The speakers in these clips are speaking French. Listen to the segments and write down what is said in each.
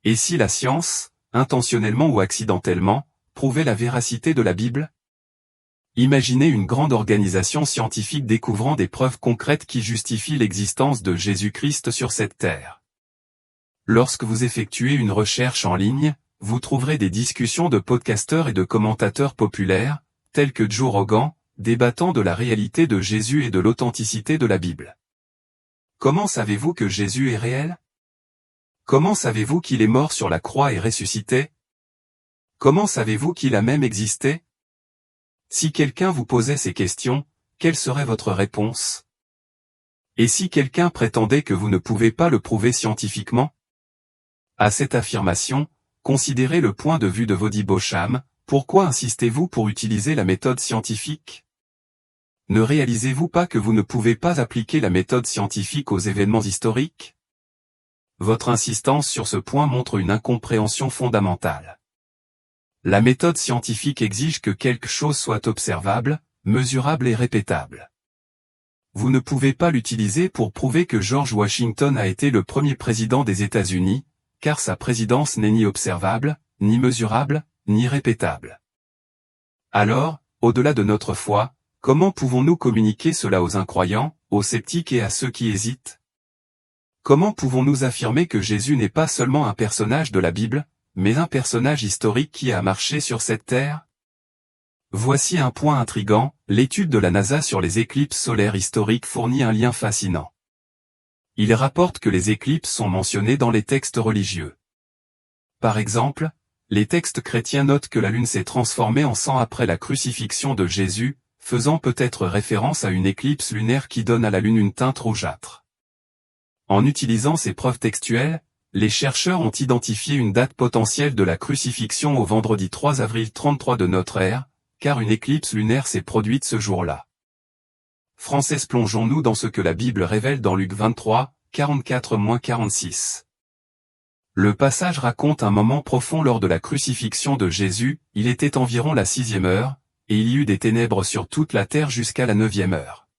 Et si la science, intentionnellement ou accidentellement, prouvait la véracité de la Bible? Imaginez une grande organisation scientifique découvrant des preuves concrètes qui justifient l'existence de Jésus-Christ sur cette terre. Lorsque vous effectuez une recherche en ligne, vous trouverez des discussions de podcasteurs et de commentateurs populaires, tels que Joe Rogan, débattant de la réalité de Jésus et de l'authenticité de la Bible. Comment savez-vous que Jésus est réel? Comment savez-vous qu'il est mort sur la croix et ressuscité? Comment savez-vous qu'il a même existé? Si quelqu'un vous posait ces questions, quelle serait votre réponse? Et si quelqu'un prétendait que vous ne pouvez pas le prouver scientifiquement? À cette affirmation, considérez le point de vue de Voddie Baucham. Pourquoi insistez-vous pour utiliser la méthode scientifique? Ne réalisez-vous pas que vous ne pouvez pas appliquer la méthode scientifique aux événements historiques? Votre insistance sur ce point montre une incompréhension fondamentale. La méthode scientifique exige que quelque chose soit observable, mesurable et répétable. Vous ne pouvez pas l'utiliser pour prouver que George Washington a été le premier président des États-Unis, car sa présidence n'est ni observable, ni mesurable, ni répétable. Alors, au-delà de notre foi, comment pouvons-nous communiquer cela aux incroyants, aux sceptiques et à ceux qui hésitent? Comment pouvons-nous affirmer que Jésus n'est pas seulement un personnage de la Bible, mais un personnage historique qui a marché sur cette terre? Voici un point intrigant, l'étude de la NASA sur les éclipses solaires historiques fournit un lien fascinant. Il rapporte que les éclipses sont mentionnées dans les textes religieux. Par exemple, les textes chrétiens notent que la Lune s'est transformée en sang après la crucifixion de Jésus, faisant peut-être référence à une éclipse lunaire qui donne à la Lune une teinte rougeâtre. En utilisant ces preuves textuelles, les chercheurs ont identifié une date potentielle de la crucifixion au vendredi 3 avril 33 de notre ère, car une éclipse lunaire s'est produite ce jour-là. Frances, plongeons-nous dans ce que la Bible révèle dans Luc 23, 44-46. Le passage raconte un moment profond lors de la crucifixion de Jésus, il était environ la 6e heure, et il y eut des ténèbres sur toute la terre jusqu'à la 9e heure.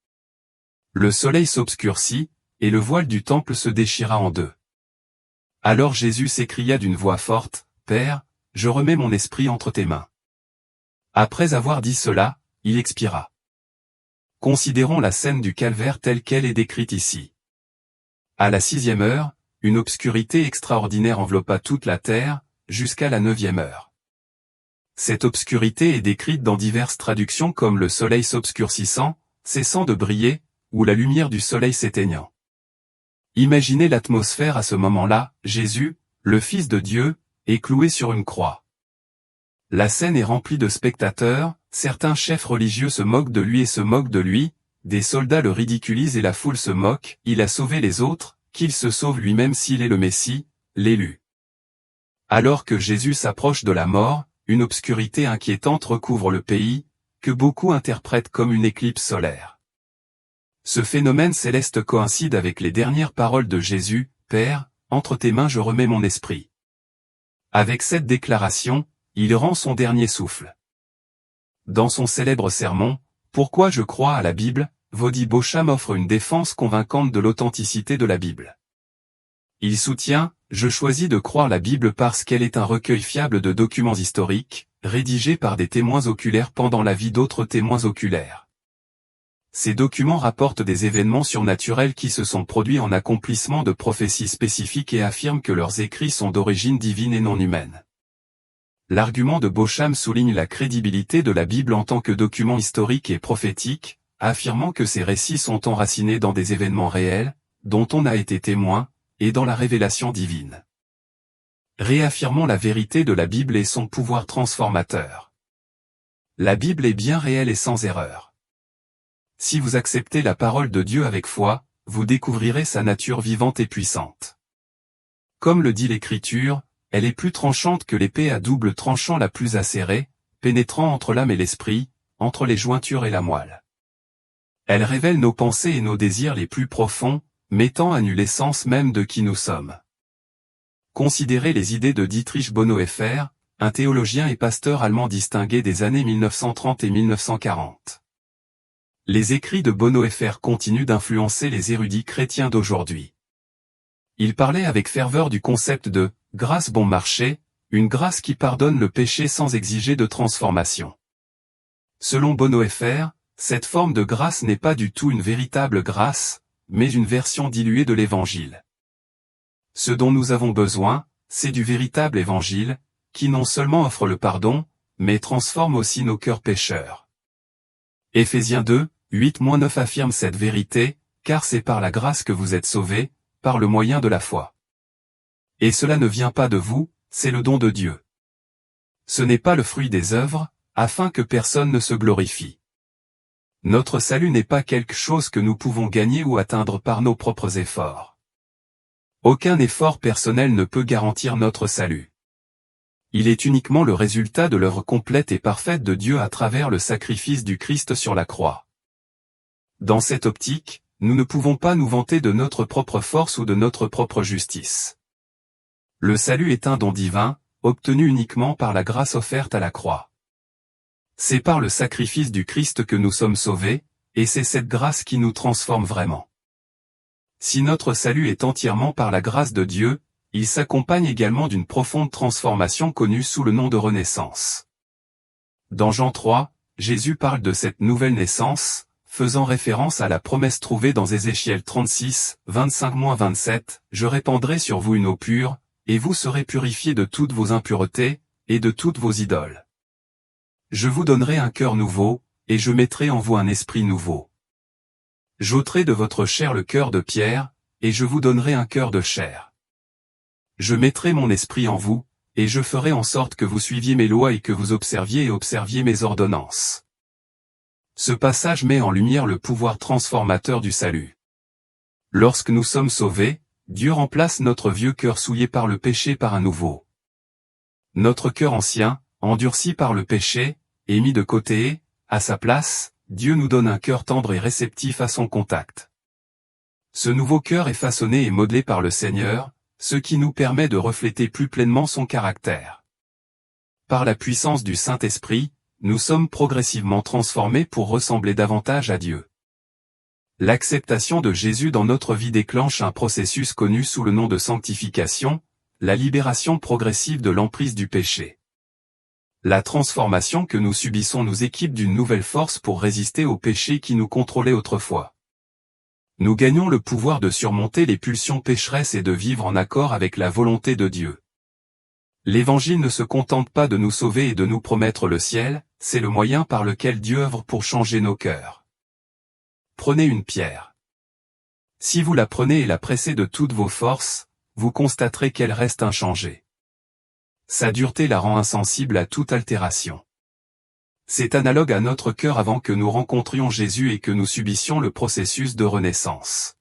Le soleil s'obscurcit, et le voile du temple se déchira en deux. Alors Jésus s'écria d'une voix forte, « Père, je remets mon esprit entre tes mains. » Après avoir dit cela, il expira. Considérons la scène du calvaire telle qu'elle est décrite ici. À la 6e heure, une obscurité extraordinaire enveloppa toute la terre, jusqu'à la 9e heure. Cette obscurité est décrite dans diverses traductions comme le soleil s'obscurcissant, cessant de briller, ou la lumière du soleil s'éteignant. Imaginez l'atmosphère à ce moment-là, Jésus, le Fils de Dieu, est cloué sur une croix. La scène est remplie de spectateurs, certains chefs religieux se moquent de lui et se moquent de lui, des soldats le ridiculisent et la foule se moque, il a sauvé les autres, qu'il se sauve lui-même s'il est le Messie, l'élu. Alors que Jésus s'approche de la mort, une obscurité inquiétante recouvre le pays, que beaucoup interprètent comme une éclipse solaire. Ce phénomène céleste coïncide avec les dernières paroles de Jésus, « Père, entre tes mains je remets mon esprit. » Avec cette déclaration, il rend son dernier souffle. Dans son célèbre sermon, « Pourquoi je crois à la Bible ?», Voddie Baucham offre une défense convaincante de l'authenticité de la Bible. Il soutient, « Je choisis de croire la Bible parce qu'elle est un recueil fiable de documents historiques, rédigés par des témoins oculaires pendant la vie d'autres témoins oculaires. Ces documents rapportent des événements surnaturels qui se sont produits en accomplissement de prophéties spécifiques et affirment que leurs écrits sont d'origine divine et non humaine. » L'argument de Baucham souligne la crédibilité de la Bible en tant que document historique et prophétique, affirmant que ces récits sont enracinés dans des événements réels, dont on a été témoin, et dans la révélation divine. Réaffirmons la vérité de la Bible et son pouvoir transformateur. La Bible est bien réelle et sans erreur. Si vous acceptez la parole de Dieu avec foi, vous découvrirez sa nature vivante et puissante. Comme le dit l'Écriture, elle est plus tranchante que l'épée à double tranchant la plus acérée, pénétrant entre l'âme et l'esprit, entre les jointures et la moelle. Elle révèle nos pensées et nos désirs les plus profonds, mettant à nu l'essence même de qui nous sommes. Considérez les idées de Dietrich Bonhoeffer, un théologien et pasteur allemand distingué des années 1930 et 1940. Les écrits de Bonhoeffer continuent d'influencer les érudits chrétiens d'aujourd'hui. Il parlait avec ferveur du concept de « grâce bon marché », une grâce qui pardonne le péché sans exiger de transformation. Selon Bonhoeffer, cette forme de grâce n'est pas du tout une véritable grâce, mais une version diluée de l'Évangile. Ce dont nous avons besoin, c'est du véritable Évangile, qui non seulement offre le pardon, mais transforme aussi nos cœurs pécheurs. Éphésiens 2, 8-9 affirme cette vérité, car c'est par la grâce que vous êtes sauvés, par le moyen de la foi. Et cela ne vient pas de vous, c'est le don de Dieu. Ce n'est pas le fruit des œuvres, afin que personne ne se glorifie. Notre salut n'est pas quelque chose que nous pouvons gagner ou atteindre par nos propres efforts. Aucun effort personnel ne peut garantir notre salut. Il est uniquement le résultat de l'œuvre complète et parfaite de Dieu à travers le sacrifice du Christ sur la croix. Dans cette optique, nous ne pouvons pas nous vanter de notre propre force ou de notre propre justice. Le salut est un don divin, obtenu uniquement par la grâce offerte à la croix. C'est par le sacrifice du Christ que nous sommes sauvés, et c'est cette grâce qui nous transforme vraiment. Si notre salut est entièrement par la grâce de Dieu, il s'accompagne également d'une profonde transformation connue sous le nom de renaissance. Dans Jean 3, Jésus parle de cette nouvelle naissance, faisant référence à la promesse trouvée dans Ézéchiel 36, 25-27, « Je répandrai sur vous une eau pure, et vous serez purifiés de toutes vos impuretés, et de toutes vos idoles. Je vous donnerai un cœur nouveau, et je mettrai en vous un esprit nouveau. J'ôterai de votre chair le cœur de pierre, et je vous donnerai un cœur de chair. Je mettrai mon esprit en vous, et je ferai en sorte que vous suiviez mes lois et que vous observiez et observiez mes ordonnances. » Ce passage met en lumière le pouvoir transformateur du salut. Lorsque nous sommes sauvés, Dieu remplace notre vieux cœur souillé par le péché par un nouveau. Notre cœur ancien, endurci par le péché, est mis de côté et, à sa place, Dieu nous donne un cœur tendre et réceptif à son contact. Ce nouveau cœur est façonné et modelé par le Seigneur, ce qui nous permet de refléter plus pleinement son caractère. Par la puissance du Saint-Esprit, nous sommes progressivement transformés pour ressembler davantage à Dieu. L'acceptation de Jésus dans notre vie déclenche un processus connu sous le nom de sanctification, la libération progressive de l'emprise du péché. La transformation que nous subissons nous équipe d'une nouvelle force pour résister au péché qui nous contrôlait autrefois. Nous gagnons le pouvoir de surmonter les pulsions pécheresses et de vivre en accord avec la volonté de Dieu. L'Évangile ne se contente pas de nous sauver et de nous promettre le ciel, c'est le moyen par lequel Dieu œuvre pour changer nos cœurs. Prenez une pierre. Si vous la prenez et la pressez de toutes vos forces, vous constaterez qu'elle reste inchangée. Sa dureté la rend insensible à toute altération. C'est analogue à notre cœur avant que nous rencontrions Jésus et que nous subissions le processus de renaissance.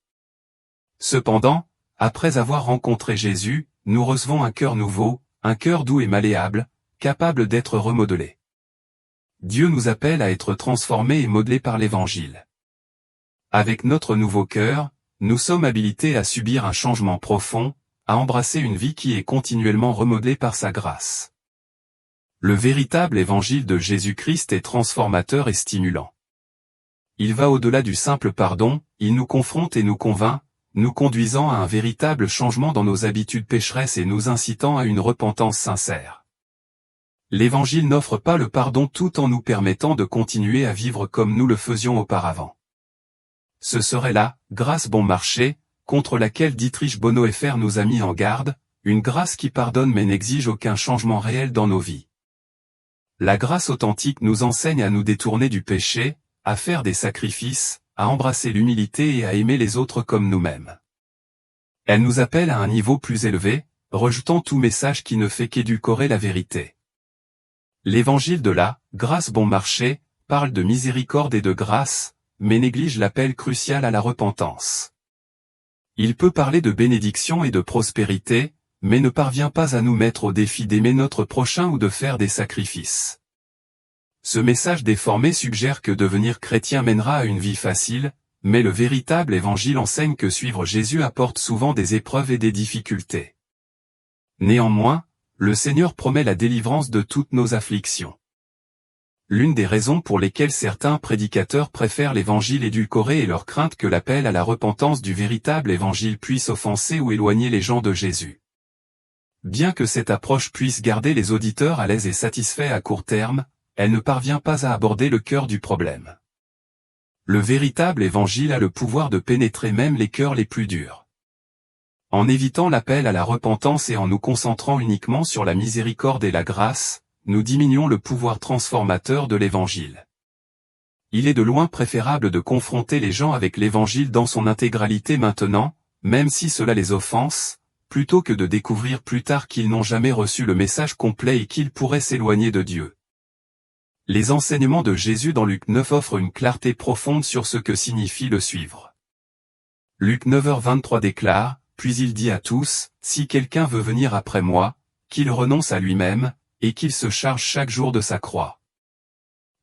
Cependant, après avoir rencontré Jésus, nous recevons un cœur nouveau, un cœur doux et malléable, capable d'être remodelé. Dieu nous appelle à être transformés et modelés par l'Évangile. Avec notre nouveau cœur, nous sommes habilités à subir un changement profond, à embrasser une vie qui est continuellement remodelée par sa grâce. Le véritable Évangile de Jésus-Christ est transformateur et stimulant. Il va au-delà du simple pardon, il nous confronte et nous convainc, nous conduisant à un véritable changement dans nos habitudes pécheresses et nous incitant à une repentance sincère. L'Évangile n'offre pas le pardon tout en nous permettant de continuer à vivre comme nous le faisions auparavant. Ce serait la « grâce bon marché », contre laquelle Dietrich Bonhoeffer nous a mis en garde, une grâce qui pardonne mais n'exige aucun changement réel dans nos vies. La grâce authentique nous enseigne à nous détourner du péché, à faire des sacrifices, à embrasser l'humilité et à aimer les autres comme nous-mêmes. Elle nous appelle à un niveau plus élevé, rejetant tout message qui ne fait qu'édulcorer la vérité. L'évangile de la « grâce bon marché » parle de miséricorde et de grâce, mais néglige l'appel crucial à la repentance. Il peut parler de bénédiction et de prospérité, mais ne parvient pas à nous mettre au défi d'aimer notre prochain ou de faire des sacrifices. Ce message déformé suggère que devenir chrétien mènera à une vie facile, mais le véritable évangile enseigne que suivre Jésus apporte souvent des épreuves et des difficultés. Néanmoins, le Seigneur promet la délivrance de toutes nos afflictions. l'une des raisons pour lesquelles certains prédicateurs préfèrent l'évangile édulcoré est leur crainte que l'appel à la repentance du véritable évangile puisse offenser ou éloigner les gens de Jésus. Bien que cette approche puisse garder les auditeurs à l'aise et satisfaits à court terme, elle ne parvient pas à aborder le cœur du problème. Le véritable évangile a le pouvoir de pénétrer même les cœurs les plus durs. En évitant l'appel à la repentance et en nous concentrant uniquement sur la miséricorde et la grâce, nous diminuons le pouvoir transformateur de l'Évangile. Il est de loin préférable de confronter les gens avec l'Évangile dans son intégralité maintenant, même si cela les offense, plutôt que de découvrir plus tard qu'ils n'ont jamais reçu le message complet et qu'ils pourraient s'éloigner de Dieu. Les enseignements de Jésus dans Luc 9 offrent une clarté profonde sur ce que signifie le suivre. Luc 9h23 déclare, « Puis il dit à tous, si quelqu'un veut venir après moi, qu'il renonce à lui-même, et qu'il se charge chaque jour de sa croix. »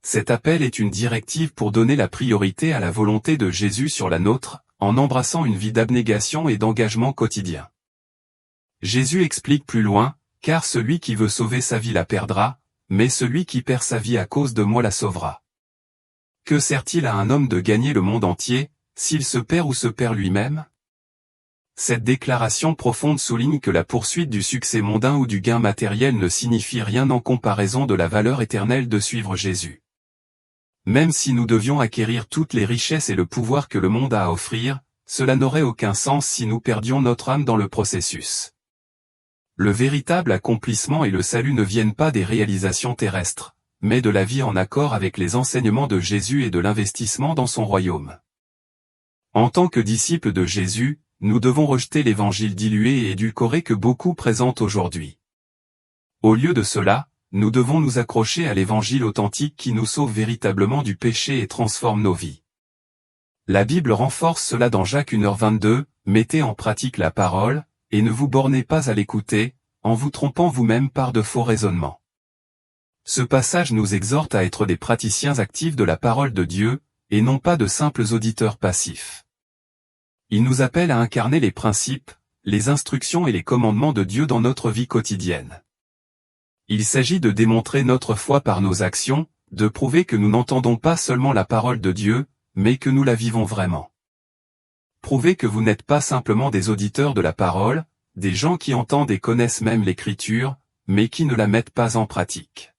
Cet appel est une directive pour donner la priorité à la volonté de Jésus sur la nôtre, en embrassant une vie d'abnégation et d'engagement quotidien. Jésus explique plus loin, « Car celui qui veut sauver sa vie la perdra, mais celui qui perd sa vie à cause de moi la sauvera. Que sert-il à un homme de gagner le monde entier, s'il se perd ou se perd lui-même » Cette déclaration profonde souligne que la poursuite du succès mondain ou du gain matériel ne signifie rien en comparaison de la valeur éternelle de suivre Jésus. Même si nous devions acquérir toutes les richesses et le pouvoir que le monde a à offrir, cela n'aurait aucun sens si nous perdions notre âme dans le processus. Le véritable accomplissement et le salut ne viennent pas des réalisations terrestres, mais de la vie en accord avec les enseignements de Jésus et de l'investissement dans son royaume. En tant que disciples de Jésus, nous devons rejeter l'évangile dilué et édulcoré que beaucoup présentent aujourd'hui. Au lieu de cela, nous devons nous accrocher à l'évangile authentique qui nous sauve véritablement du péché et transforme nos vies. La Bible renforce cela dans Jacques 1h22, mettez en pratique la parole, et ne vous bornez pas à l'écouter, en vous trompant vous-même par de faux raisonnements. Ce passage nous exhorte à être des praticiens actifs de la parole de Dieu, et non pas de simples auditeurs passifs. Il nous appelle à incarner les principes, les instructions et les commandements de Dieu dans notre vie quotidienne. Il s'agit de démontrer notre foi par nos actions, de prouver que nous n'entendons pas seulement la parole de Dieu, mais que nous la vivons vraiment. Prouvez que vous n'êtes pas simplement des auditeurs de la parole, des gens qui entendent et connaissent même l'Écriture, mais qui ne la mettent pas en pratique.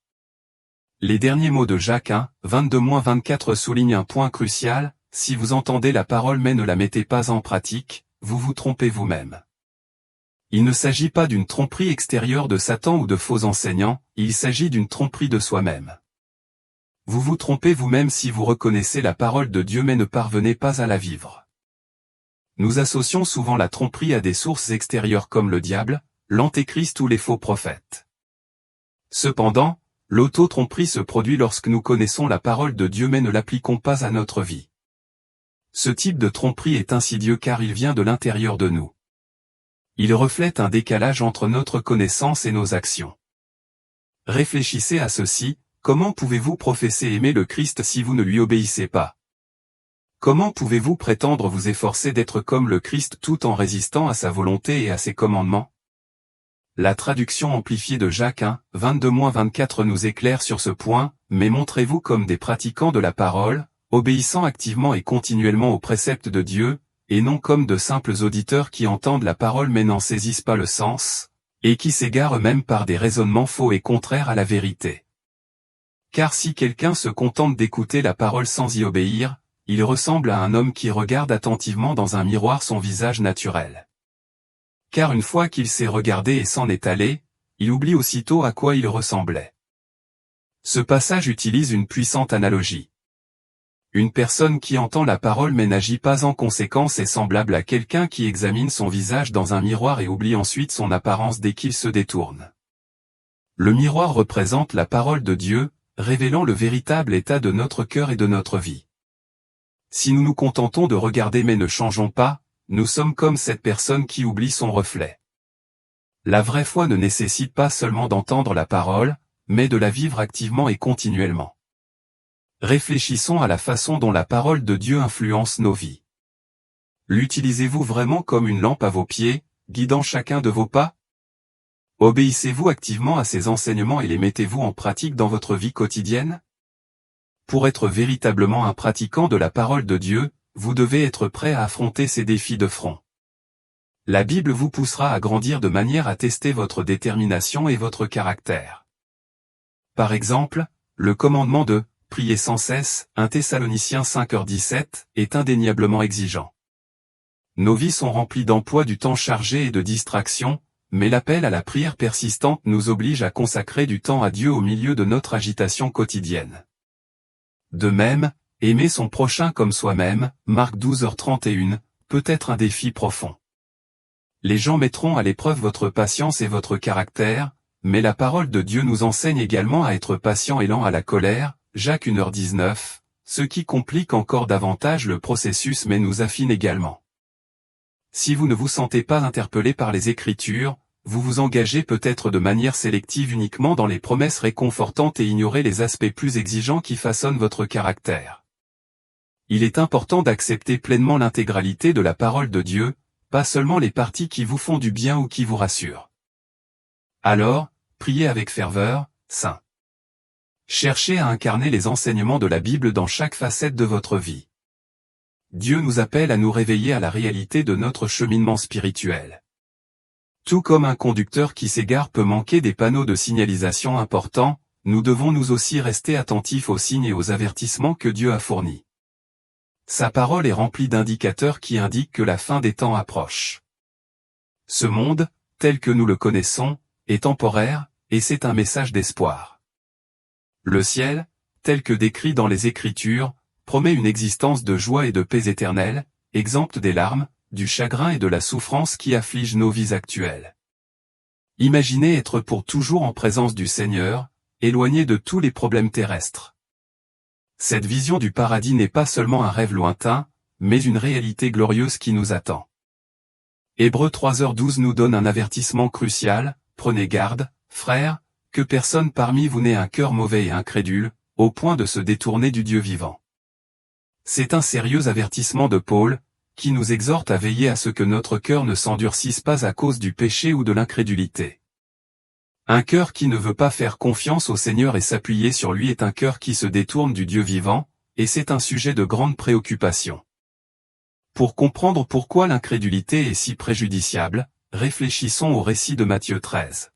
Les derniers mots de Jacques 1, 22-24 soulignent un point crucial, si vous entendez la parole mais ne la mettez pas en pratique, vous vous trompez vous-même. Il ne s'agit pas d'une tromperie extérieure de Satan ou de faux enseignants, il s'agit d'une tromperie de soi-même. Vous vous trompez vous-même si vous reconnaissez la parole de Dieu mais ne parvenez pas à la vivre. Nous associons souvent la tromperie à des sources extérieures comme le diable, l'antéchrist ou les faux prophètes. Cependant, l'auto-tromperie se produit lorsque nous connaissons la parole de Dieu mais ne l'appliquons pas à notre vie. Ce type de tromperie est insidieux car il vient de l'intérieur de nous. Il reflète un décalage entre notre connaissance et nos actions. Réfléchissez à ceci, comment pouvez-vous professer aimer le Christ si vous ne lui obéissez pas? Comment pouvez-vous prétendre vous efforcer d'être comme le Christ tout en résistant à sa volonté et à ses commandements? La traduction amplifiée de Jacques 1, 22-24 nous éclaire sur ce point, mais montrez-vous comme des pratiquants de la parole, obéissant activement et continuellement aux préceptes de Dieu, et non comme de simples auditeurs qui entendent la parole mais n'en saisissent pas le sens, et qui s'égarent eux-mêmes par des raisonnements faux et contraires à la vérité. Car si quelqu'un se contente d'écouter la parole sans y obéir, il ressemble à un homme qui regarde attentivement dans un miroir son visage naturel. Car une fois qu'il s'est regardé et s'en est allé, il oublie aussitôt à quoi il ressemblait. Ce passage utilise une puissante analogie. Une personne qui entend la parole mais n'agit pas en conséquence est semblable à quelqu'un qui examine son visage dans un miroir et oublie ensuite son apparence dès qu'il se détourne. Le miroir représente la parole de Dieu, révélant le véritable état de notre cœur et de notre vie. Si nous nous contentons de regarder mais ne changeons pas, nous sommes comme cette personne qui oublie son reflet. La vraie foi ne nécessite pas seulement d'entendre la parole, mais de la vivre activement et continuellement. Réfléchissons à la façon dont la parole de Dieu influence nos vies. L'utilisez-vous vraiment comme une lampe à vos pieds, guidant chacun de vos pas? Obéissez-vous activement à ces enseignements et les mettez-vous en pratique dans votre vie quotidienne? Pour être véritablement un pratiquant de la parole de Dieu, vous devez être prêt à affronter ces défis de front. La Bible vous poussera à grandir de manière à tester votre détermination et votre caractère. Par exemple, le commandement de « prier sans cesse » 1 Thessaloniciens 5h17 est indéniablement exigeant. Nos vies sont remplies d'emplois du temps chargés et de distractions, mais l'appel à la prière persistante nous oblige à consacrer du temps à Dieu au milieu de notre agitation quotidienne. De même, aimer son prochain comme soi-même, Marc 12h31, peut être un défi profond. Les gens mettront à l'épreuve votre patience et votre caractère, mais la parole de Dieu nous enseigne également à être patient et lent à la colère, Jacques 1h19, ce qui complique encore davantage le processus mais nous affine également. Si vous ne vous sentez pas interpellé par les Écritures, vous vous engagez peut-être de manière sélective uniquement dans les promesses réconfortantes et ignorez les aspects plus exigeants qui façonnent votre caractère. Il est important d'accepter pleinement l'intégralité de la parole de Dieu, pas seulement les parties qui vous font du bien ou qui vous rassurent. Alors, priez avec ferveur, saint. Cherchez à incarner les enseignements de la Bible dans chaque facette de votre vie. Dieu nous appelle à nous réveiller à la réalité de notre cheminement spirituel. Tout comme un conducteur qui s'égare peut manquer des panneaux de signalisation importants, nous devons nous aussi rester attentifs aux signes et aux avertissements que Dieu a fournis. Sa parole est remplie d'indicateurs qui indiquent que la fin des temps approche. Ce monde, tel que nous le connaissons, est temporaire, et c'est un message d'espoir. Le ciel, tel que décrit dans les Écritures, promet une existence de joie et de paix éternelle, exempte des larmes, du chagrin et de la souffrance qui affligent nos vies actuelles. Imaginez être pour toujours en présence du Seigneur, éloigné de tous les problèmes terrestres. Cette vision du paradis n'est pas seulement un rêve lointain, mais une réalité glorieuse qui nous attend. Hébreux 3h12 nous donne un avertissement crucial, prenez garde, frères, que personne parmi vous n'ait un cœur mauvais et incrédule, au point de se détourner du Dieu vivant. C'est un sérieux avertissement de Paul, qui nous exhorte à veiller à ce que notre cœur ne s'endurcisse pas à cause du péché ou de l'incrédulité. Un cœur qui ne veut pas faire confiance au Seigneur et s'appuyer sur lui est un cœur qui se détourne du Dieu vivant, et c'est un sujet de grande préoccupation. Pour comprendre pourquoi l'incrédulité est si préjudiciable, réfléchissons au récit de Matthieu 13.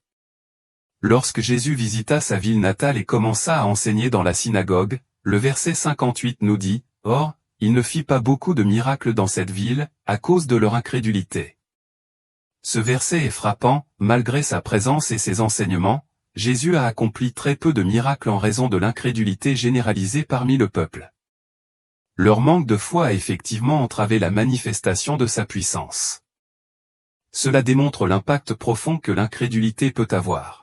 Lorsque Jésus visita sa ville natale et commença à enseigner dans la synagogue, le verset 58 nous dit, « Or, il ne fit pas beaucoup de miracles dans cette ville, à cause de leur incrédulité. » Ce verset est frappant, malgré sa présence et ses enseignements, Jésus a accompli très peu de miracles en raison de l'incrédulité généralisée parmi le peuple. Leur manque de foi a effectivement entravé la manifestation de sa puissance. Cela démontre l'impact profond que l'incrédulité peut avoir.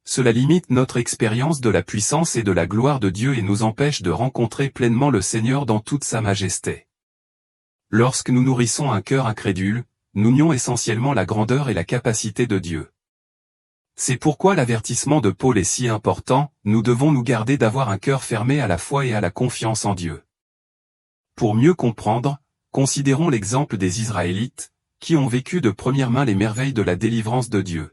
Cela limite notre expérience de la puissance et de la gloire de Dieu et nous empêche de rencontrer pleinement le Seigneur dans toute sa majesté. Lorsque nous nourrissons un cœur incrédule, nous nions essentiellement la grandeur et la capacité de Dieu. C'est pourquoi l'avertissement de Paul est si important, nous devons nous garder d'avoir un cœur fermé à la foi et à la confiance en Dieu. Pour mieux comprendre, considérons l'exemple des Israélites, qui ont vécu de première main les merveilles de la délivrance de Dieu.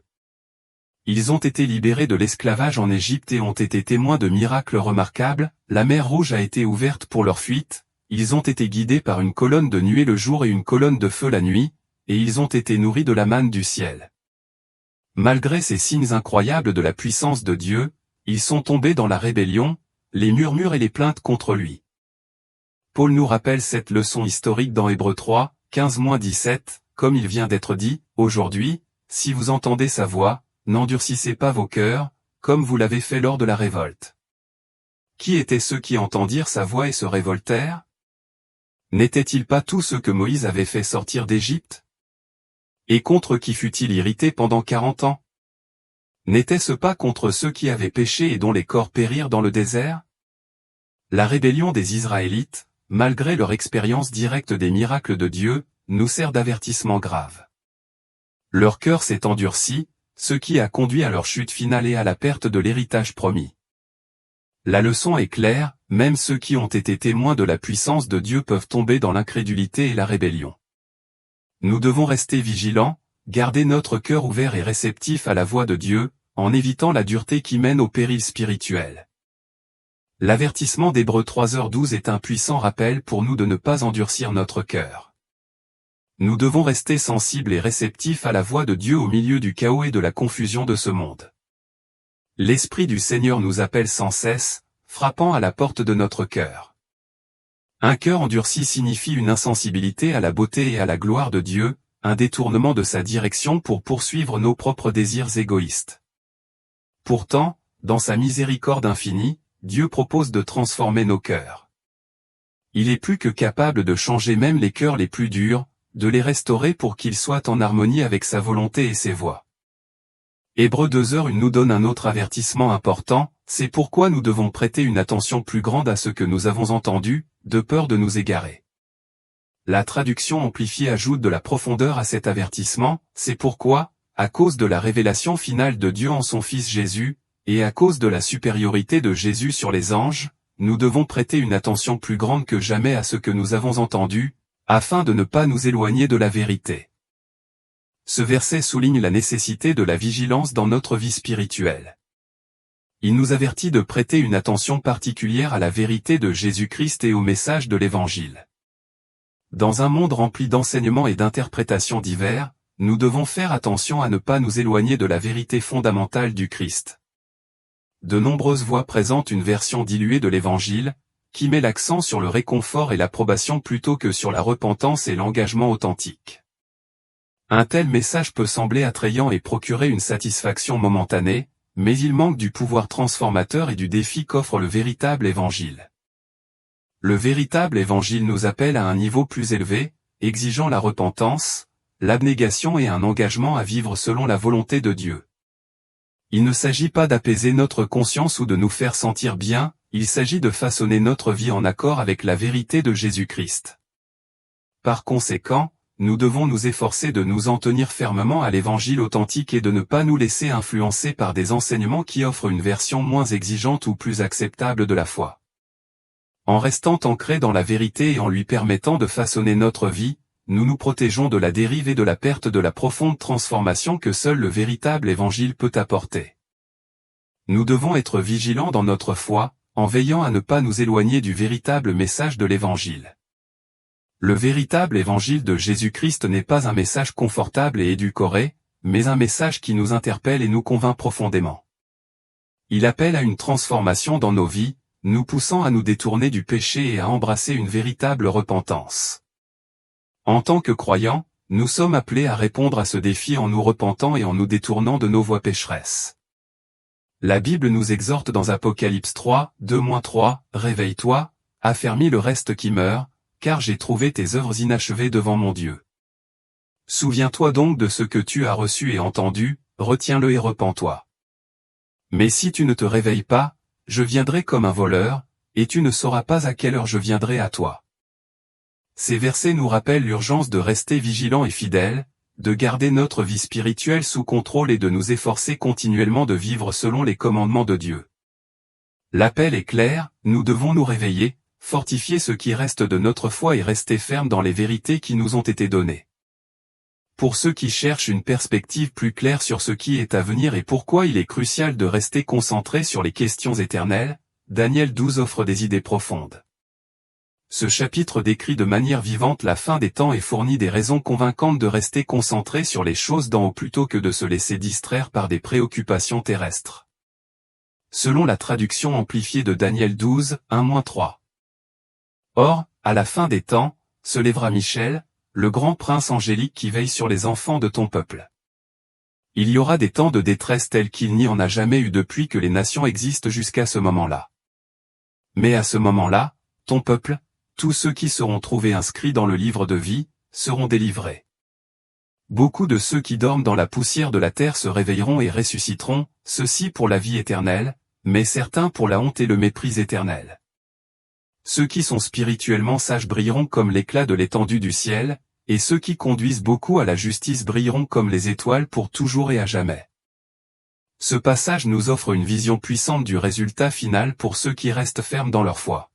Ils ont été libérés de l'esclavage en Égypte et ont été témoins de miracles remarquables, la mer Rouge a été ouverte pour leur fuite, ils ont été guidés par une colonne de nuée le jour et une colonne de feu la nuit, et ils ont été nourris de la manne du ciel. Malgré ces signes incroyables de la puissance de Dieu, ils sont tombés dans la rébellion, les murmures et les plaintes contre lui. Paul nous rappelle cette leçon historique dans Hébreux 3, 15-17, comme il vient d'être dit, « Aujourd'hui, si vous entendez sa voix, n'endurcissez pas vos cœurs, comme vous l'avez fait lors de la révolte. » Qui étaient ceux qui entendirent sa voix et se révoltèrent? N'étaient-ils pas tous ceux que Moïse avait fait sortir d'Égypte? Et contre qui fut-il irrité pendant 40 ans? N'était-ce pas contre ceux qui avaient péché et dont les corps périrent dans le désert? La rébellion des Israélites, malgré leur expérience directe des miracles de Dieu, nous sert d'avertissement grave. Leur cœur s'est endurci, ce qui a conduit à leur chute finale et à la perte de l'héritage promis. La leçon est claire, même ceux qui ont été témoins de la puissance de Dieu peuvent tomber dans l'incrédulité et la rébellion. Nous devons rester vigilants, garder notre cœur ouvert et réceptif à la voix de Dieu, en évitant la dureté qui mène au péril spirituel. L'avertissement d'Hébreux 3h12 est un puissant rappel pour nous de ne pas endurcir notre cœur. Nous devons rester sensibles et réceptifs à la voix de Dieu au milieu du chaos et de la confusion de ce monde. L'Esprit du Seigneur nous appelle sans cesse, frappant à la porte de notre cœur. Un cœur endurci signifie une insensibilité à la beauté et à la gloire de Dieu, un détournement de sa direction pour poursuivre nos propres désirs égoïstes. Pourtant, dans sa miséricorde infinie, Dieu propose de transformer nos cœurs. Il est plus que capable de changer même les cœurs les plus durs, de les restaurer pour qu'ils soient en harmonie avec sa volonté et ses voies. Hébreux 2h nous donne un autre avertissement important, c'est pourquoi nous devons prêter une attention plus grande à ce que nous avons entendu, de peur de nous égarer. La traduction amplifiée ajoute de la profondeur à cet avertissement, c'est pourquoi, à cause de la révélation finale de Dieu en son Fils Jésus, et à cause de la supériorité de Jésus sur les anges, nous devons prêter une attention plus grande que jamais à ce que nous avons entendu, afin de ne pas nous éloigner de la vérité. Ce verset souligne la nécessité de la vigilance dans notre vie spirituelle. Il nous avertit de prêter une attention particulière à la vérité de Jésus-Christ et au message de l'Évangile. Dans un monde rempli d'enseignements et d'interprétations divers, nous devons faire attention à ne pas nous éloigner de la vérité fondamentale du Christ. De nombreuses voix présentent une version diluée de l'Évangile, qui met l'accent sur le réconfort et l'approbation plutôt que sur la repentance et l'engagement authentique. Un tel message peut sembler attrayant et procurer une satisfaction momentanée, mais il manque du pouvoir transformateur et du défi qu'offre le véritable Évangile. Le véritable Évangile nous appelle à un niveau plus élevé, exigeant la repentance, l'abnégation et un engagement à vivre selon la volonté de Dieu. Il ne s'agit pas d'apaiser notre conscience ou de nous faire sentir bien, il s'agit de façonner notre vie en accord avec la vérité de Jésus-Christ. Par conséquent, nous devons nous efforcer de nous en tenir fermement à l'Évangile authentique et de ne pas nous laisser influencer par des enseignements qui offrent une version moins exigeante ou plus acceptable de la foi. En restant ancrés dans la vérité et en lui permettant de façonner notre vie, nous nous protégeons de la dérive et de la perte de la profonde transformation que seul le véritable Évangile peut apporter. Nous devons être vigilants dans notre foi, en veillant à ne pas nous éloigner du véritable message de l'Évangile. Le véritable Évangile de Jésus-Christ n'est pas un message confortable et édulcoré, mais un message qui nous interpelle et nous convainc profondément. Il appelle à une transformation dans nos vies, nous poussant à nous détourner du péché et à embrasser une véritable repentance. En tant que croyants, nous sommes appelés à répondre à ce défi en nous repentant et en nous détournant de nos voies pécheresses. La Bible nous exhorte dans Apocalypse 3, 2-3, « Réveille-toi, affermis le reste qui meurt, car j'ai trouvé tes œuvres inachevées devant mon Dieu. Souviens-toi donc de ce que tu as reçu et entendu, retiens-le et repens-toi. Mais si tu ne te réveilles pas, je viendrai comme un voleur, et tu ne sauras pas à quelle heure je viendrai à toi. » Ces versets nous rappellent l'urgence de rester vigilants et fidèles, de garder notre vie spirituelle sous contrôle et de nous efforcer continuellement de vivre selon les commandements de Dieu. L'appel est clair, nous devons nous réveiller, fortifier ce qui reste de notre foi et rester fermes dans les vérités qui nous ont été données. Pour ceux qui cherchent une perspective plus claire sur ce qui est à venir et pourquoi il est crucial de rester concentré sur les questions éternelles, Daniel 12 offre des idées profondes. Ce chapitre décrit de manière vivante la fin des temps et fournit des raisons convaincantes de rester concentré sur les choses d'en haut plutôt que de se laisser distraire par des préoccupations terrestres. Selon la traduction amplifiée de Daniel 12, 1-3. Or, à la fin des temps, se lèvera Michel, le grand prince angélique qui veille sur les enfants de ton peuple. Il y aura des temps de détresse tels qu'il n'y en a jamais eu depuis que les nations existent jusqu'à ce moment-là. Mais à ce moment-là, ton peuple, tous ceux qui seront trouvés inscrits dans le livre de vie, seront délivrés. Beaucoup de ceux qui dorment dans la poussière de la terre se réveilleront et ressusciteront, ceux-ci pour la vie éternelle, mais certains pour la honte et le mépris éternel. Ceux qui sont spirituellement sages brilleront comme l'éclat de l'étendue du ciel, et ceux qui conduisent beaucoup à la justice brilleront comme les étoiles pour toujours et à jamais. Ce passage nous offre une vision puissante du résultat final pour ceux qui restent fermes dans leur foi.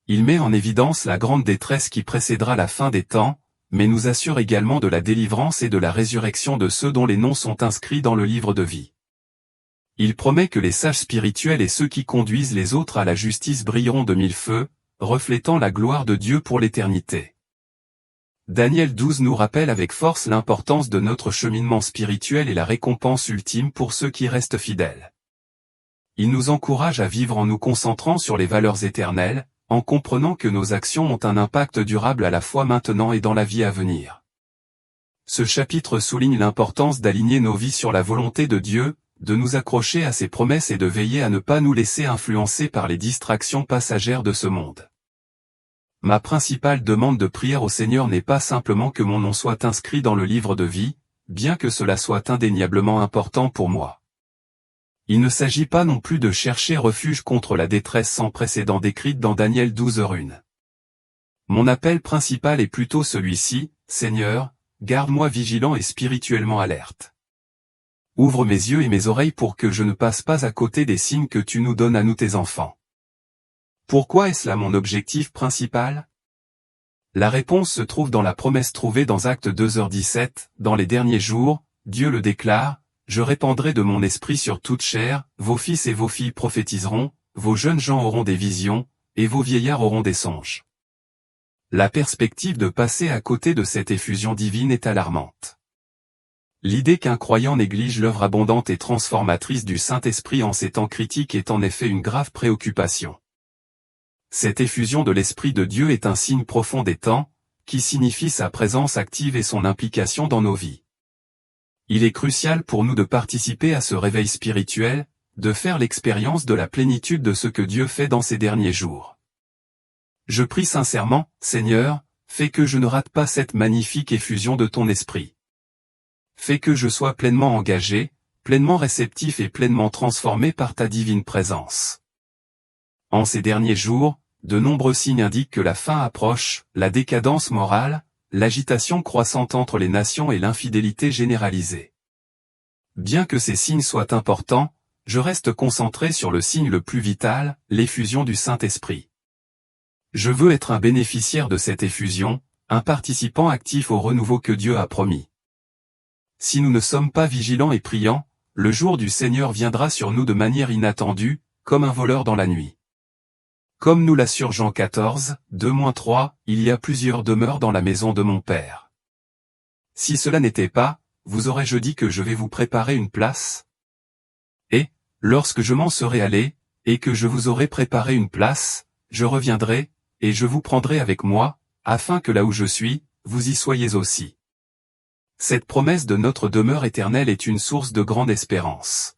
Il met en évidence la grande détresse qui précédera la fin des temps, mais nous assure également de la délivrance et de la résurrection de ceux dont les noms sont inscrits dans le livre de vie. Il promet que les sages spirituels et ceux qui conduisent les autres à la justice brilleront de mille feux, reflétant la gloire de Dieu pour l'éternité. Daniel 12 nous rappelle avec force l'importance de notre cheminement spirituel et la récompense ultime pour ceux qui restent fidèles. Il nous encourage à vivre en nous concentrant sur les valeurs éternelles, en comprenant que nos actions ont un impact durable à la fois maintenant et dans la vie à venir. Ce chapitre souligne l'importance d'aligner nos vies sur la volonté de Dieu, de nous accrocher à ses promesses et de veiller à ne pas nous laisser influencer par les distractions passagères de ce monde. Ma principale demande de prière au Seigneur n'est pas simplement que mon nom soit inscrit dans le livre de vie, bien que cela soit indéniablement important pour moi. Il ne s'agit pas non plus de chercher refuge contre la détresse sans précédent décrite dans Daniel 12:1. Mon appel principal est plutôt celui-ci: Seigneur, garde-moi vigilant et spirituellement alerte. Ouvre mes yeux et mes oreilles pour que je ne passe pas à côté des signes que tu nous donnes à nous tes enfants. Pourquoi est-ce là mon objectif principal? La réponse se trouve dans la promesse trouvée dans Actes 2h17, dans les derniers jours, Dieu le déclare, je répandrai de mon esprit sur toute chair, vos fils et vos filles prophétiseront, vos jeunes gens auront des visions, et vos vieillards auront des songes. La perspective de passer à côté de cette effusion divine est alarmante. L'idée qu'un croyant néglige l'œuvre abondante et transformatrice du Saint-Esprit en ces temps critiques est en effet une grave préoccupation. Cette effusion de l'Esprit de Dieu est un signe profond des temps, qui signifie sa présence active et son implication dans nos vies. Il est crucial pour nous de participer à ce réveil spirituel, de faire l'expérience de la plénitude de ce que Dieu fait dans ces derniers jours. Je prie sincèrement, Seigneur, fais que je ne rate pas cette magnifique effusion de ton Esprit. Fais que je sois pleinement engagé, pleinement réceptif et pleinement transformé par ta divine présence. En ces derniers jours, de nombreux signes indiquent que la fin approche, la décadence morale, l'agitation croissante entre les nations et l'infidélité généralisée. Bien que ces signes soient importants, je reste concentré sur le signe le plus vital, l'effusion du Saint-Esprit. Je veux être un bénéficiaire de cette effusion, un participant actif au renouveau que Dieu a promis. Si nous ne sommes pas vigilants et priants, le jour du Seigneur viendra sur nous de manière inattendue, comme un voleur dans la nuit. Comme nous l'assure Jean 14, 2-3, il y a plusieurs demeures dans la maison de mon Père. Si cela n'était pas, vous aurais-je dit que je vais vous préparer une place? Et, lorsque je m'en serai allé, et que je vous aurai préparé une place, je reviendrai, et je vous prendrai avec moi, afin que là où je suis, vous y soyez aussi. Cette promesse de notre demeure éternelle est une source de grande espérance.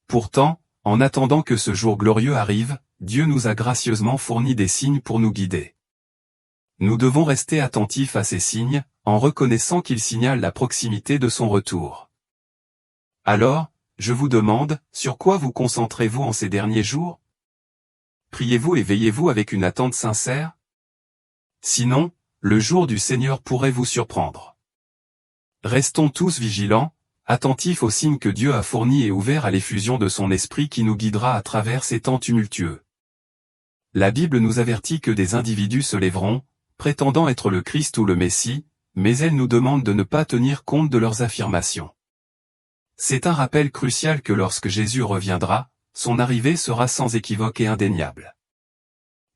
Pourtant, en attendant que ce jour glorieux arrive, Dieu nous a gracieusement fourni des signes pour nous guider. Nous devons rester attentifs à ces signes, en reconnaissant qu'ils signalent la proximité de son retour. Alors, je vous demande, sur quoi vous concentrez-vous en ces derniers jours? Priez-vous et veillez-vous avec une attente sincère? Sinon, le jour du Seigneur pourrait vous surprendre. Restons tous vigilants, attentifs aux signes que Dieu a fournis et ouverts à l'effusion de son Esprit qui nous guidera à travers ces temps tumultueux. La Bible nous avertit que des individus se lèveront, prétendant être le Christ ou le Messie, mais elle nous demande de ne pas tenir compte de leurs affirmations. C'est un rappel crucial que lorsque Jésus reviendra, son arrivée sera sans équivoque et indéniable.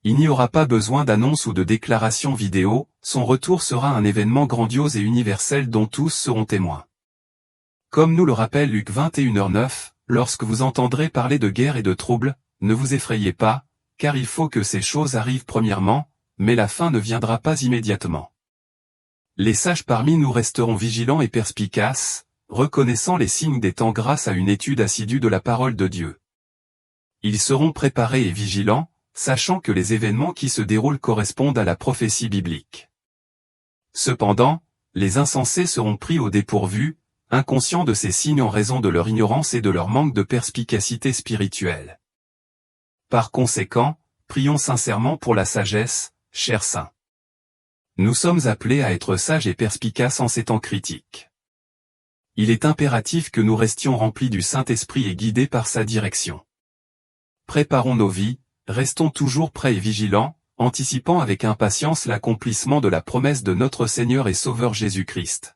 Il n'y aura pas besoin d'annonces ou de déclarations vidéo, son retour sera un événement grandiose et universel dont tous seront témoins. Comme nous le rappelle Luc 21h9, lorsque vous entendrez parler de guerre et de troubles, ne vous effrayez pas, car il faut que ces choses arrivent premièrement, mais la fin ne viendra pas immédiatement. Les sages parmi nous resteront vigilants et perspicaces, reconnaissant les signes des temps grâce à une étude assidue de la parole de Dieu. Ils seront préparés et vigilants, sachant que les événements qui se déroulent correspondent à la prophétie biblique. Cependant, les insensés seront pris au dépourvu, inconscients de ces signes en raison de leur ignorance et de leur manque de perspicacité spirituelle. Par conséquent, prions sincèrement pour la sagesse, chers saints. Nous sommes appelés à être sages et perspicaces en ces temps critiques. Il est impératif que nous restions remplis du Saint-Esprit et guidés par sa direction. Préparons nos vies, restons toujours prêts et vigilants, anticipant avec impatience l'accomplissement de la promesse de notre Seigneur et Sauveur Jésus-Christ.